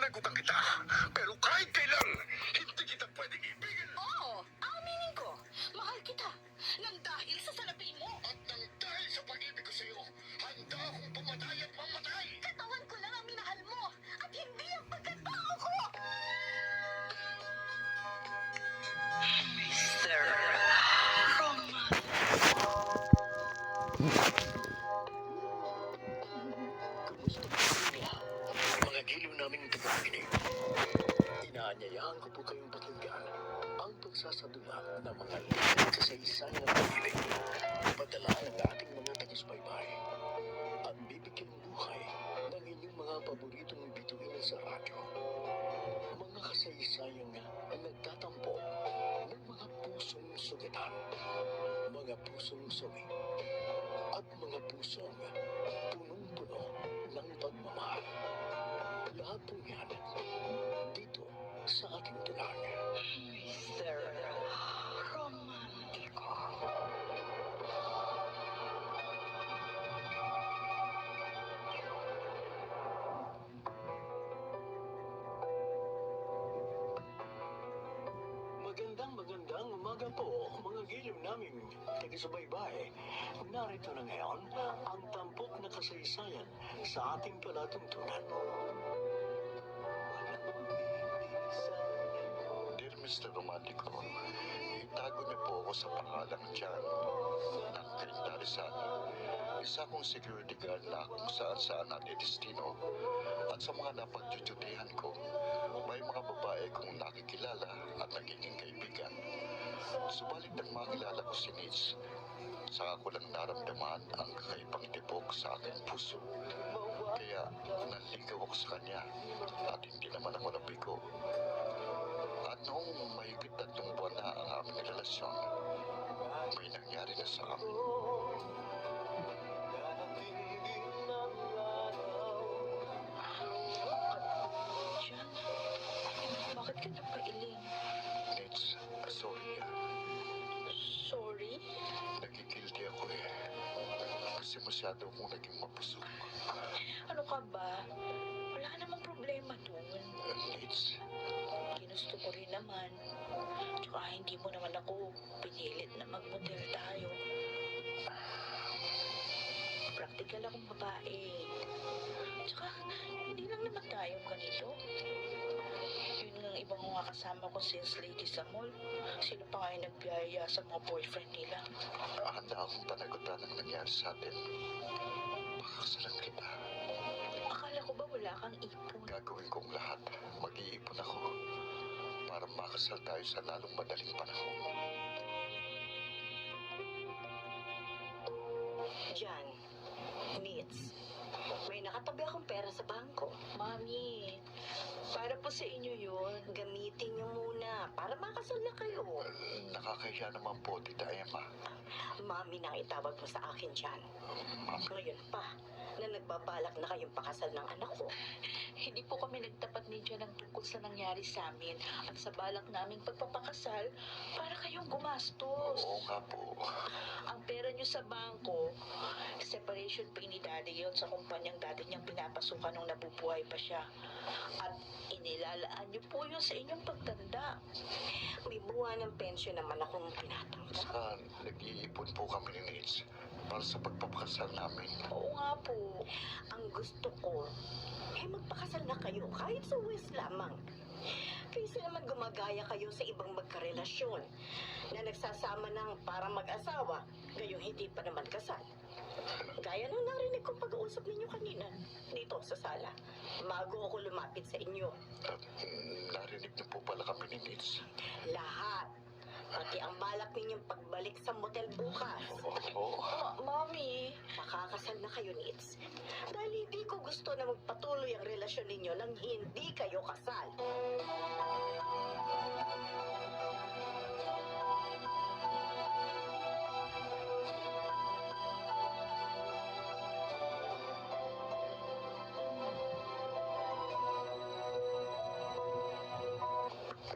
Pinapanagutan kita. Pero kahit kailan, hindi kita pwedeng ibigin. Oo, aminin ko. Mahal kita. Nang dahil sa salapi mo. At nang dahil sa pag-ibig ko sa iyo, handa akong pumatay at mamatay. Katawan ko lang ang minahal mo. At hindi ang pagkatao ko. Mr. Roman. Kumusta po kayo? Mga giliw naming tagapakinig. Inaanyayahan ko po kayong pakinggan ang pagsasadula ng mga lilang kasaysayan ng pag-ibig. Padala ng ating mga tagisbaybay at bibigyan ng buhay ng inyong mga paboritong bituin sa radyo. Mga kasaysayang nagtatampo ng mga pusong sugatan, mga pusong suwi, at mga pusong punong-puno ng pagmamahal. Lahat po yan dito sa ating tulang. Mr. Romantico. Magandang umaga po, mga giliw naming taga-subaybay. Narito na ngayon ang tampok na kasaysayan sa ating palatuntunan. Dear Mr. Romantico, itago niyo po ako sa pangalang John ng Carinta Rizal. Isa kong security guard na kung saan-saan nadidestino. At sa mga napagtututihan ko, may mga babae kong nakikilala at nagiging kaibigan. Subalit nang makilala ko si Nitz, saka ko lang naramdaman ang kakaibang tibok sa aking puso. Kaya naligaw ako sa kanya at hindi naman ako nabigo. At noong mahigit 3 buwan na ang aming relasyon, may nangyari na sa amin. John, bakit ka napailing? Nitz, sorry. Sorry? Nagigilty ako eh. Kasi masyado akong naging mapusok. Ano ka ba? Wala namang problema dun. Nitz, Ginusto ko rin naman. Tsaka hindi mo naman ako pinilit na magmotel tayo. Praktikal akong babae. Tsaka hindi lang naman tayong ganito. Yun ang ibang mga kasama ko sales lady sa mall. Sila pa nga yung nagbiyaya sa mga boyfriend nila. handa akong panagutan ang nangyari sa atin. Pakakasalan kita. Akala ko ba wala kang ipon? Gagawin kong lahat. Mag-iipon ako para makasal tayo sa lalong madaling panahon. Jan, Nitz, may nakatabi akong pera sa bangko. Mami, para po sa inyo yun. Gamitin niyo muna para makasal na kayo. Nakakahiya naman po, Tita Emma. Mami nang itawag mo sa akin, Jan. Ma'am, Ngayon pa, na nagbabalak na kayong pakasal ng anak ko. Hindi po kami nagtapat ni John ng tungkol sa nangyari sa amin at sa balak naming pagpapakasal para kayong gumastos. oo nga po. Ang pera niyo sa bangko, separation pay ni Daddy yun sa kumpanyang dati niyang pinapasukan nung nabubuhay pa siya. At inilalaan niyo po yun sa inyong pagtanda. May buwan ng pensyon naman akong tinatanggap. Saka nag-iipon po kami ni Nitz para sa pagpapakasal namin. Oo nga po. Ang gusto ko, magpakasal na kayo kahit sa West lamang. Kaysa naman gumagaya kayo sa ibang magkarelasyon na nagsasama ng para mag-asawa, gayong hindi pa naman kasal. Gaya ng narinig kong pag-uusap ninyo kanina dito sa sala. Bago ako lumapit sa inyo. At narinig niyo po pala kami ni Nitz. Lahat. Pati ang balak ninyong pagbalik sa motel bukas. Oo. Mami, Makakasal na kayo, Nitz. Dahil hindi ko gusto na magpatuloy ang relasyon ninyo nang hindi kayo kasal.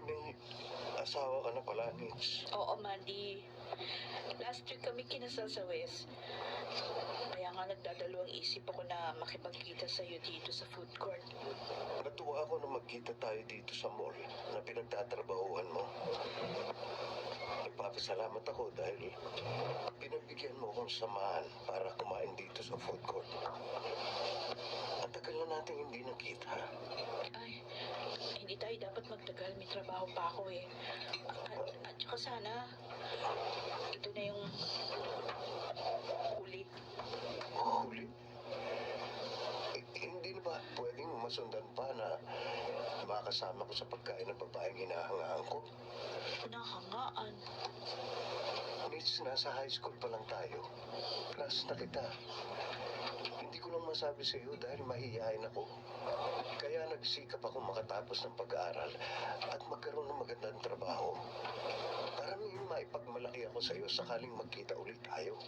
May asawa ka na pala, Nitz. oo Mandy. Last week kami kinasal sa West. Kaya nga nagdadalawang isip ako na makipagkita sa'yo dito sa food court. Natuwa ako na nagkita tayo dito sa mall na pinagtatrabahuhan mo. Nagpapasalamat ako dahil pinagbigyan mo akong samahan para kumain dito sa food court. Ang tagal na natin hindi nakita. Ay, hindi tayo dapat magtagal. May trabaho pa ako eh. At saka sana, ito na yung huli. Huli? Hindi na ba pwedeng masundan pa na makasama ko sa pagkain ng babaeng hinahangaan ko? Nahangaan. Miss, nasa high school pa lang tayo. Plus na kita. Hindi ko lang masabi sa iyo dahil mahihayin ako. Kaya nagsikap ako makatapos ng pag-aaral at magkaroon ng magandang trabaho. Para maipagmalaki ako sa iyo sakaling magkita ulit tayo.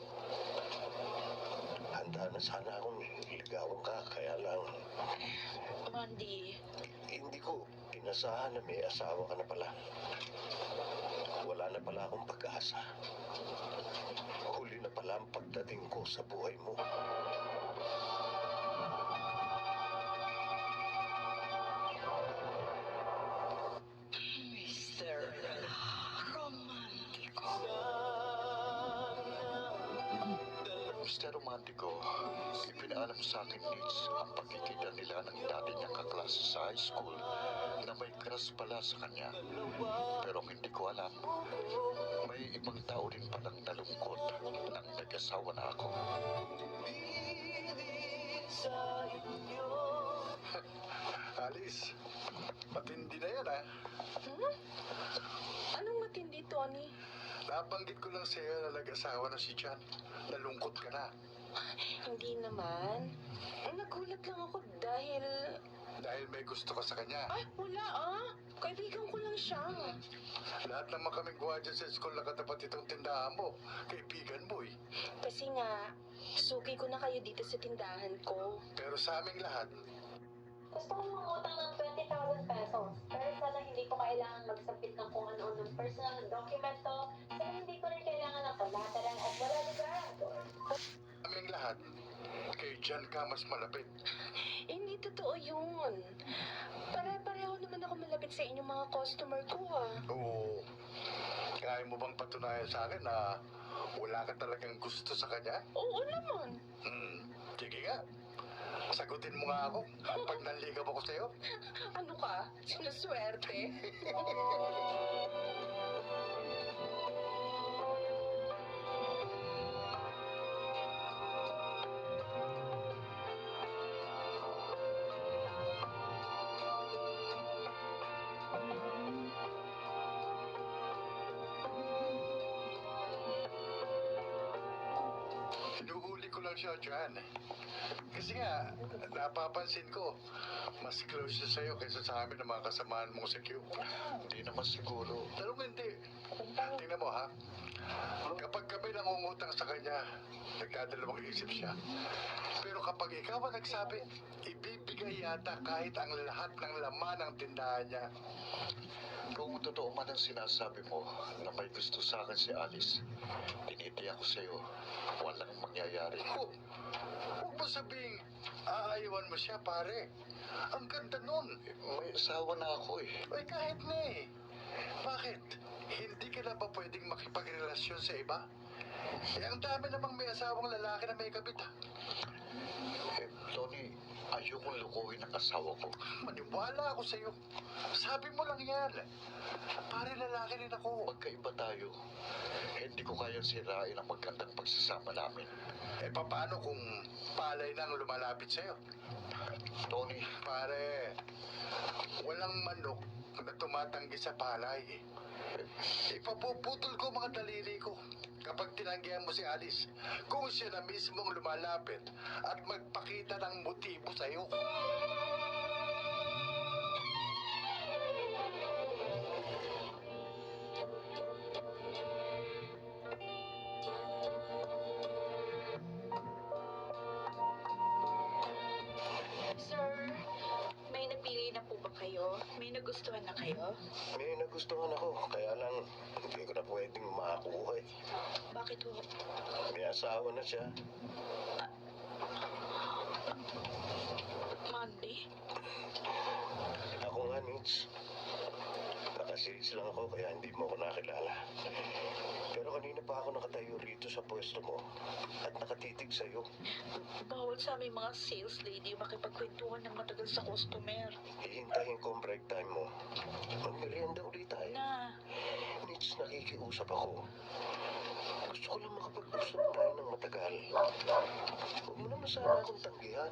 Handa na sana akong ligawan ka, kaya lang Mandy, hindi ko inasahan na may asawa ka na pala. Wala na pala akong pag-asa. Huli na pala ang pagdating ko sa buhay mo. Mr. Romantico. Mr. Romantico, ipinaalam sa akin, Nitz, ang pagkikita nila ng dati niyang kaklase sa high school na may crush pala sa kanya. Pero hindi ko alam, may ibang tao rin palang nalungkot nang nag-asawa na ako. Alice, matindi na yan ha. Anong matindi, Tony? Nabanggit ko lang sa iyo na nag-asawa na si John. Nalungkot ka na. Hindi naman. Nagulat lang ako dahil... Dahil may gusto ka sa kanya. Ay, wala Kaibigan ko lang siya. Lahat naman kaming gwardiya sa school na katapat itong tindahan mo. Kaibigan mo eh. Kasi nga, suki ko na kayo dito sa tindahan ko. Pero sa aming lahat, Gusto ko mangutang ng 20,000 pesos. Pero sana hindi ko kailangan magsabit ng kung ano-anong personal na dokumento. Sana hindi ko rin kailangan ng collateral at wala lugar. aming lahat, kay John ka mas malapit. Hindi totoo yun. Pare-pareho naman ako malapit sa inyong mga customer ko Oo. Kaya mo bang patunayan sa akin na wala ka talagang gusto sa kanya? Oo naman. Sige nga. Sagutin mo nga ako pag nanligaw ako sa'yo. Ano ka? Sinuswerte? Hinuhuli ko lang siya, John. Kasi nga, napapansin ko, mas close siya sa'yo kaysa sa amin ng mga kasamaan mo sa Q. Hindi naman siguro. Talong hindi. Tingnan mo, ha? Kapag kami nangungutang sa kanya, nagdadalawang isip siya. Pero kapag ikaw ang nagsabi, ibibigay yata kahit ang lahat ng laman ng tindahan niya. Kung totoo man ang sinasabi mo na may gusto sa akin si Alice, tinitiyak ko sa'yo, walang mangyayari. Oh, huwag mo sabing, aayawan mo siya, pare. Ang ganda nun. May asawa na ako eh. Ay, kahit na eh. Bakit? Hindi ka na ba pwedeng makipagrelasyon sa iba? Eh, ang dami namang may asawang lalaki na may kabit. Tony, ayokong lukuhin ang asawa ko. Maniwala ako sa'yo. Sabi mo lang yan. Pare lalaki rin ako. Magkaiba tayo. Hindi ko kayang sirain ang magandang pagsasama namin. Eh, paano kung palay nang lumalapit sa'yo? Tony, Pare, walang manok na tumatanggi sa palay. Ipapuputol ko mga daliri ko kapag tinanggihan mo si Alice kung siya na mismong lumalapit at magpakita ng motibo sa'yo. Sir, may napili na po ba kayo? May nagustuhan na kayo? may nagustuhan ako, kaya lang hindi ko na pwedeng makakuha eh. Bakit ho? May asawa na siya. Mandy? Ako nga, Late lang ako kaya hindi mo ako nakilala. Pero kanina pa ako nakatayo rito sa pwesto mo at nakatitig sa'yo. Bawal sa aming mga sales lady makipagkwentuhan ng matagal sa customer. Hihintayin ko ang break time mo. Magmerienda ulit tayo. Na, Nits, nakikiusap ako. Gusto ko lang makapag-usap tayo ng matagal. Huwag mo naman sana akong tanggihan.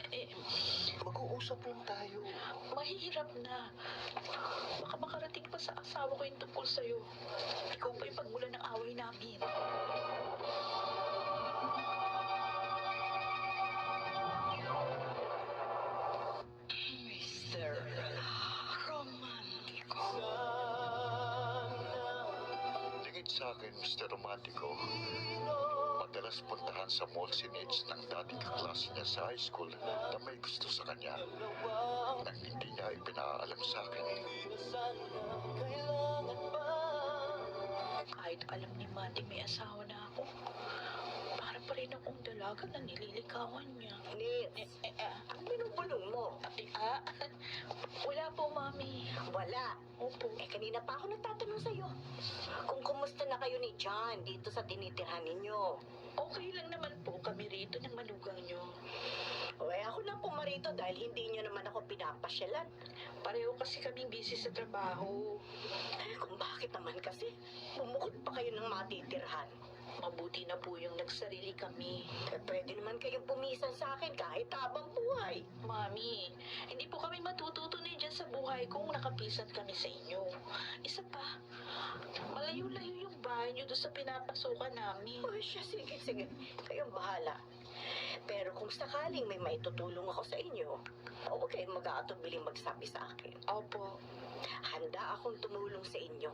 eh, Mag-uusap lang tayo. mahirap na. Baka makarating pa sa asawa ko yung tungkol sa'yo. Ikaw pa yung pagmula ng away namin. Mr. Romantico. Lingid sa akin, Mr. Romantico. Madalas puntahan sa mall si Nits ng dating kaklase niya sa high school na may gusto sa kanya. Nang hindi niya ipinaalam sa akin. Kahit alam ni Mandy may asawa na ako, para pa rin akong dalaga na nililikawan niya. Nits, ang binubulong mo. Wala po, Mami. Wala. Opo. Kanina pa ako nagtatanong sa'yo. Kung kumusta na kayo ni John dito sa tinitirhan ninyo. Okay lang naman po kami rito ng manugang niyo. Ako lang pumarito dahil hindi niyo naman ako pinapasyalan. Pareho kasi kaming busy sa trabaho. Kung bakit naman kasi, bumukod pa kayo ng matitirhan. Mabuti na po yung nagsarili kami. Pwede naman kayong pumisan sa akin kahit habang buhay. Mami, hindi po kami matututunay dyan sa buhay kung nakapisan kami sa inyo. Isa pa, malayo-layo yung bahay niyo doon sa pinapasukan namin. Sige. Kayong bahala. Pero kung sakaling may maitutulong ako sa inyo, huwag kayong mag-aatubiling magsabi sa akin. Opo. Handa akong tumulong sa inyo